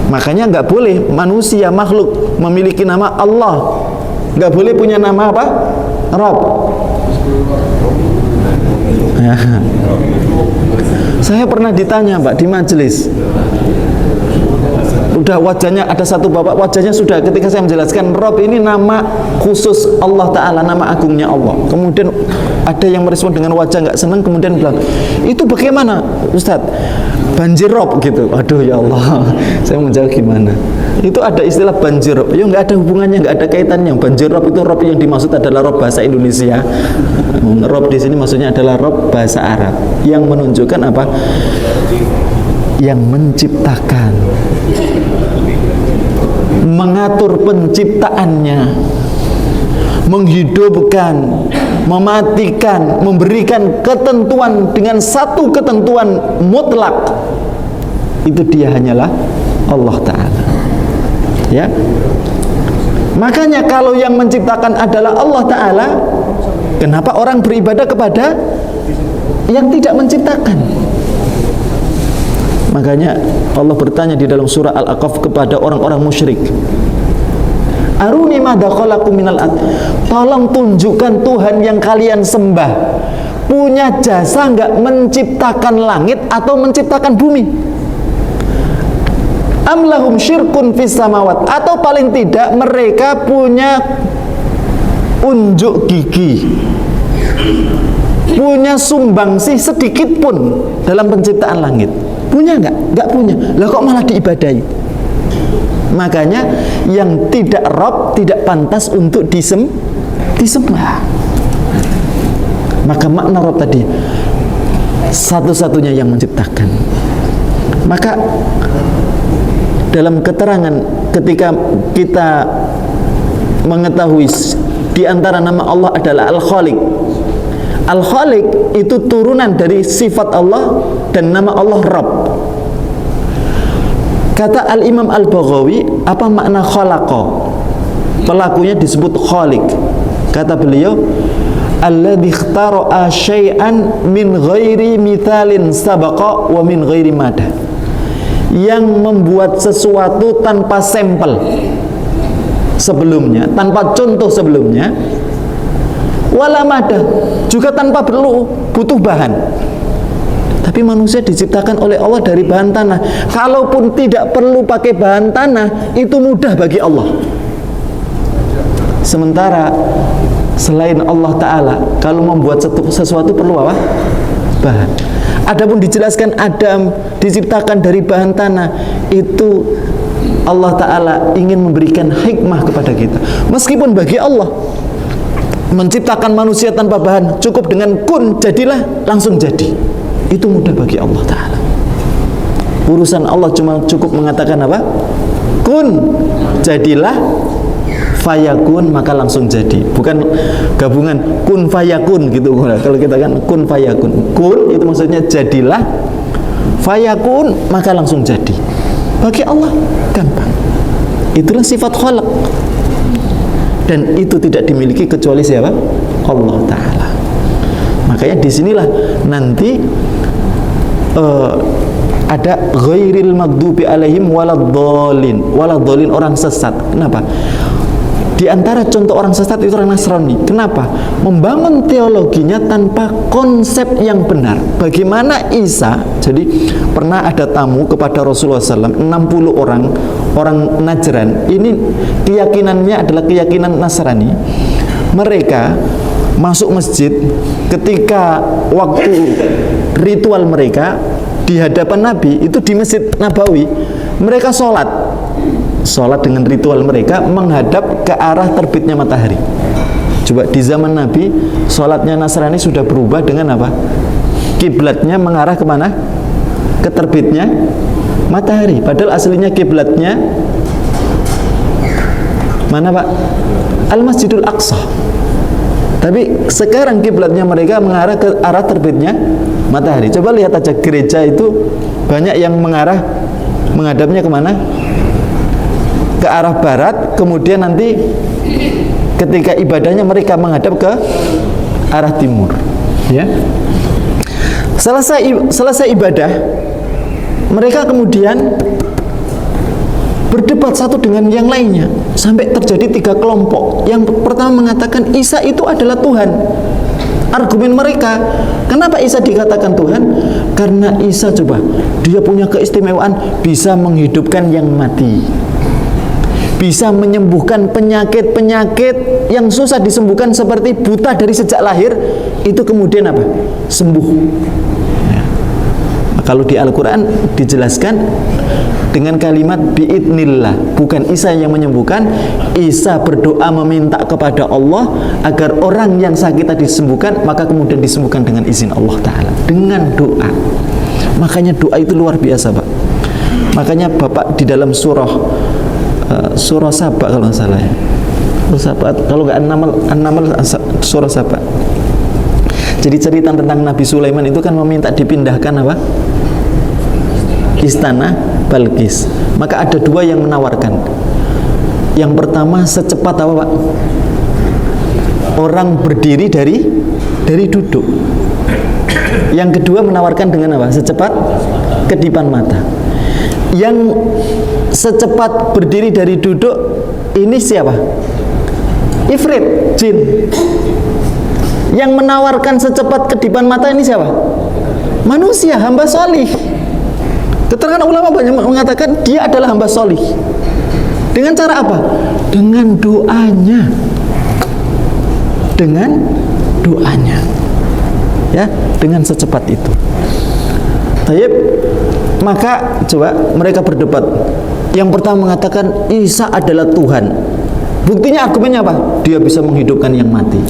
Makanya nggak boleh manusia, makhluk memiliki nama Allah, nggak boleh punya nama apa? Rabb. Ya. Saya pernah ditanya Pak di majelis, udah wajahnya ada satu bapak, wajahnya sudah ketika saya menjelaskan Rabb ini nama khusus Allah Ta'ala, nama agungnya Allah. Kemudian ada yang merespon dengan wajah nggak senang, kemudian bilang, itu bagaimana Ustadz? Banjir Rabb gitu. Aduh ya Allah, saya mau jawab gimana? Itu ada istilah banjir Rabb, ya nggak ada hubungannya, nggak ada kaitannya. Banjir Rabb itu Rabb yang dimaksud adalah Rabb bahasa Indonesia. Rabb di sini maksudnya adalah Rabb bahasa Arab, yang menunjukkan apa? Yang menciptakan, mengatur penciptaannya, menghidupkan, mematikan, memberikan ketentuan dengan satu ketentuan mutlak. Itu dia hanyalah Allah Ta'ala, ya. Makanya kalau yang menciptakan adalah Allah Ta'ala, kenapa orang beribadah kepada yang tidak menciptakan? Makanya Allah bertanya di dalam surah Al-Aqaf kepada orang-orang musyrik, Aruni madza khalaqu minal ard. Tolong tunjukkan Tuhan yang kalian sembah punya jasa enggak menciptakan langit atau menciptakan bumi? Am lahum syirkun fis samawat, atau paling tidak mereka punya unjuk gigi, punya sumbangsih sedikit pun dalam penciptaan langit? Punya enggak? Enggak punya. Lah kok malah diibadahi? Makanya yang tidak Rabb tidak pantas untuk disembah. Maka makna Rabb tadi satu-satunya yang menciptakan. Maka dalam keterangan ketika kita mengetahui di antara nama Allah adalah Al-Khaliq, Al-Khaliq itu turunan dari sifat Allah dan nama Allah Rabb. Kata Al-Imam Al-Baghawi, apa makna khalaqa? Pelakunya disebut khaliq. Kata beliau, alladzi ikhtara'a syai'an min ghairi mithalin sabaqa wa min ghairi madah. Yang membuat sesuatu tanpa sampel sebelumnya, tanpa contoh sebelumnya, wala madah, juga tanpa perlu butuh bahan. Tapi manusia diciptakan oleh Allah dari bahan tanah. Kalaupun tidak perlu pakai bahan tanah, itu mudah bagi Allah. Sementara selain Allah Ta'ala, kalau membuat sesuatu perlu apa? Bahan. Adapun dijelaskan Adam diciptakan dari bahan tanah, itu Allah Ta'ala ingin memberikan hikmah kepada kita. Meskipun bagi Allah menciptakan manusia tanpa bahan, cukup dengan kun, jadilah, langsung jadi. Itu mudah bagi Allah Ta'ala. Urusan Allah cuma cukup mengatakan apa? Kun, jadilah, fayakun, maka langsung jadi. Bukan gabungan kun fayakun gitu. Kalau kita kan kun fayakun, kun itu maksudnya jadilah, fayakun, maka langsung jadi. Bagi Allah gampang. Itulah sifat khalaq. Dan itu tidak dimiliki kecuali siapa? Allah Ta'ala. Makanya disinilah nanti ada ghairil maghdubi alaihim waladhdallin. Waladhdallin, orang sesat. Kenapa? Di antara contoh orang sesat itu orang Nasrani. Kenapa? Membangun teologinya tanpa konsep yang benar. Bagaimana Isa? Jadi pernah ada tamu kepada Rasulullah SAW, 60 orang Najran. Ini keyakinannya adalah keyakinan Nasrani. Mereka masuk masjid ketika waktu ritual mereka di hadapan Nabi, itu di Masjid Nabawi. Mereka sholat dengan ritual mereka menghadap ke arah terbitnya matahari. Coba di zaman Nabi, sholatnya Nasrani sudah berubah dengan apa? Kiblatnya mengarah kemana? Ke terbitnya matahari. Padahal aslinya kiblatnya mana, Pak? Al-Masjidul Aqsa. Tapi sekarang kiblatnya mereka mengarah ke arah terbitnya matahari. Coba lihat aja, gereja itu banyak yang menghadapnya kemana? Ke arah barat. Kemudian nanti ketika ibadahnya mereka menghadap ke arah timur. Ya. Selesai ibadah, mereka kemudian berdebat satu dengan yang lainnya sampai terjadi 3 kelompok. Yang pertama mengatakan Isa itu adalah Tuhan. Argumen mereka, kenapa Isa dikatakan Tuhan? Karena Isa, coba, dia punya keistimewaan, bisa menghidupkan yang mati, bisa menyembuhkan penyakit-penyakit yang susah disembuhkan, seperti buta dari sejak lahir, itu kemudian apa? Sembuh. Ya. Kalau di Al-Quran dijelaskan dengan kalimat bi'idnillah, bukan Isa yang menyembuhkan. Isa berdoa meminta kepada Allah agar orang yang sakit tadi disembuhkan, maka kemudian disembuhkan dengan izin Allah Ta'ala, dengan doa. Makanya doa itu luar biasa, Pak. Makanya Bapak di dalam surah Saba kalau nggak salah ya, kalau nggak An-Naml surah Saba. Jadi cerita tentang Nabi Sulaiman itu kan meminta dipindahkan apa? Istana Balqis. Maka ada 2 yang menawarkan. Yang pertama, secepat apa, Pak? Orang berdiri dari duduk. Yang kedua menawarkan dengan apa? Secepat kedipan mata. Yang secepat berdiri dari duduk ini siapa? Ifrit, jin. Yang menawarkan secepat kedipan mata ini siapa? Manusia, hamba solih. Keterangan ulama banyak mengatakan dia adalah hamba solih. Dengan cara apa? Dengan doanya. Dengan doanya. Ya, dengan secepat itu. Tayyib. Maka coba mereka berdebat. Yang pertama mengatakan Isa adalah Tuhan. Buktinya, argumennya apa? Dia bisa menghidupkan yang mati,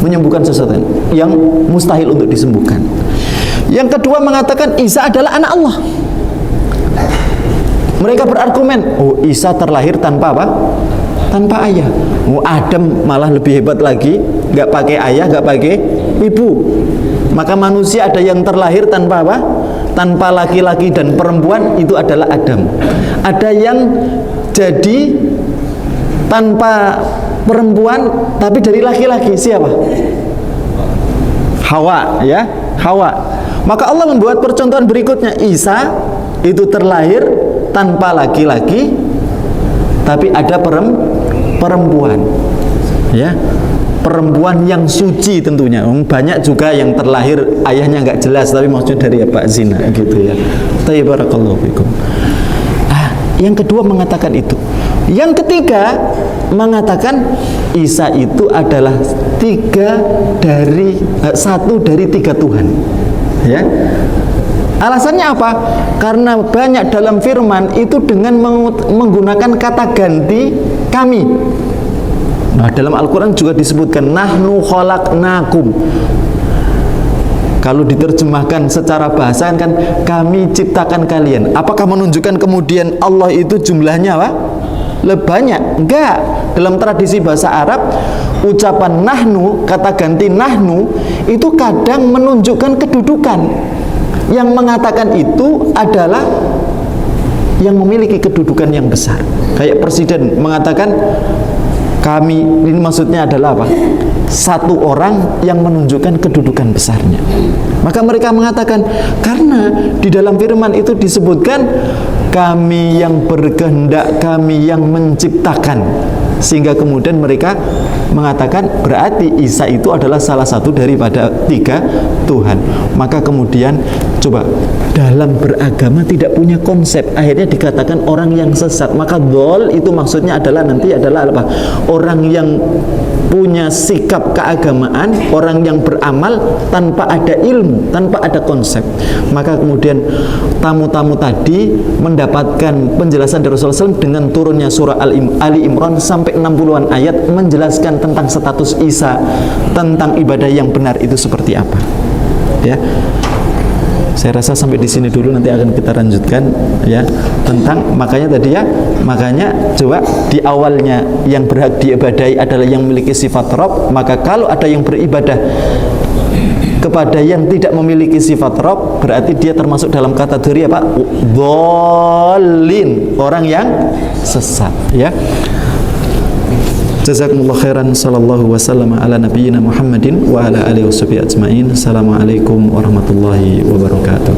menyembuhkan sesuatu yang mustahil untuk disembuhkan. Yang kedua mengatakan Isa adalah anak Allah. Mereka berargumen, oh Isa terlahir tanpa apa? Tanpa ayah. Oh Adam malah lebih hebat lagi, nggak pakai ayah, nggak pakai ibu. Maka manusia ada yang terlahir tanpa apa? Tanpa laki-laki dan perempuan, itu adalah Adam. Ada yang jadi tanpa perempuan tapi dari laki-laki, siapa? Hawa, ya, Hawa. Maka Allah membuat percontohan berikutnya. Isa itu terlahir tanpa laki-laki tapi ada perempuan, ya, perempuan yang suci tentunya. Banyak juga yang terlahir ayahnya nggak jelas tapi maksudnya dari apa, zina gitu ya. Barakallahu fikum. Yang kedua mengatakan itu. Yang ketiga mengatakan Isa itu adalah satu dari tiga Tuhan, ya. Alasannya apa? Karena banyak dalam firman itu dengan menggunakan kata ganti kami. Nah, dalam Al-Quran juga disebutkan nahnu khalaqnakum. Kalau diterjemahkan secara bahasa kan kami ciptakan kalian. Apakah menunjukkan kemudian Allah itu jumlahnya apa? Lebih banyak? Enggak. Dalam tradisi bahasa Arab, ucapan nahnu, kata ganti nahnu itu kadang menunjukkan kedudukan. Yang mengatakan itu adalah yang memiliki kedudukan yang besar. Kayak presiden mengatakan kami, ini maksudnya adalah apa? Satu orang yang menunjukkan kedudukan besarnya. Maka mereka mengatakan karena di dalam firman itu disebutkan kami yang berkehendak, kami yang menciptakan, sehingga kemudian mereka mengatakan berarti Isa itu adalah salah satu daripada tiga Tuhan. Maka kemudian coba dalam beragama tidak punya konsep, akhirnya dikatakan orang yang sesat. Maka dhol itu maksudnya adalah nanti adalah apa? Orang yang punya sikap keagamaan, orang yang beramal tanpa ada ilmu, tanpa ada konsep. Maka kemudian tamu-tamu tadi mendapatkan penjelasan dari Rasulullah SAW dengan turunnya surah Ali Imran sampai 60-an ayat menjelaskan tentang status Isa, tentang ibadah yang benar itu seperti apa. Ya. Saya rasa sampai di sini dulu, nanti akan kita lanjutkan ya tentang makanya tadi ya, makanya coba di awalnya yang berhak diibadahi adalah yang memiliki sifat Rabb, maka kalau ada yang beribadah kepada yang tidak memiliki sifat Rabb berarti dia termasuk dalam kategori apa? Dhalin, orang yang sesat ya. Jazakumullah khairan, sallallahu wasallam ala nabiyyina Muhammadin wa ala alihi washabihi ajmain. Assalamualaikum warahmatullahi wabarakatuh.